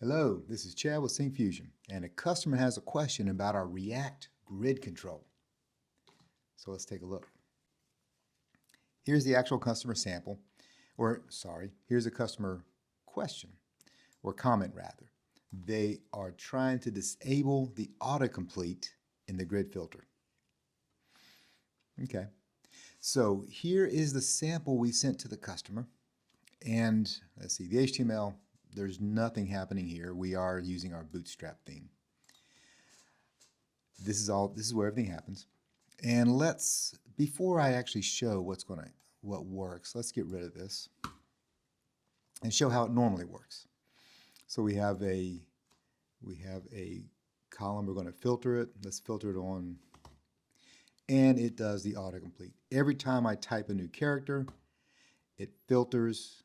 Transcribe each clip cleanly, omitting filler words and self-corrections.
Hello, this is Chad with Syncfusion, and a customer has a question about our React grid control. So let's take a look. Here's the actual customer sample, here's a customer question, or comment rather. They are trying to disable the autocomplete in the grid filter. Okay, so here is the sample we sent to the customer, and let's see, the HTML, there's nothing happening here. We are using our Bootstrap theme. This is where everything happens. And before I actually show what works, let's get rid of this and show how it normally works. So we have a column, we're going to filter it. Let's filter it on, and it does the autocomplete. Every time I type a new character, it filters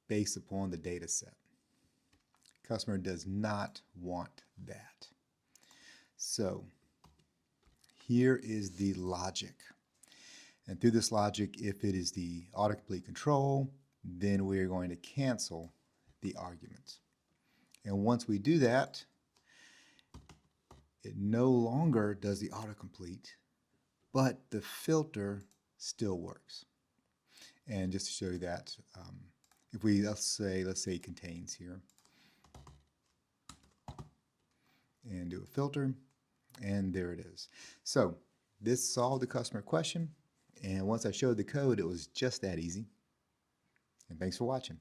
based upon the data set. Customer does not want that. So here is the logic. And through this logic, if it is the autocomplete control, then we're going to cancel the arguments. And once we do that, it no longer does the autocomplete, but the filter still works. And just to show you that, if we, let's say contains here, and do a filter, and there it is. So this solved the customer question, and once I showed the code, it was just that easy. And thanks for watching.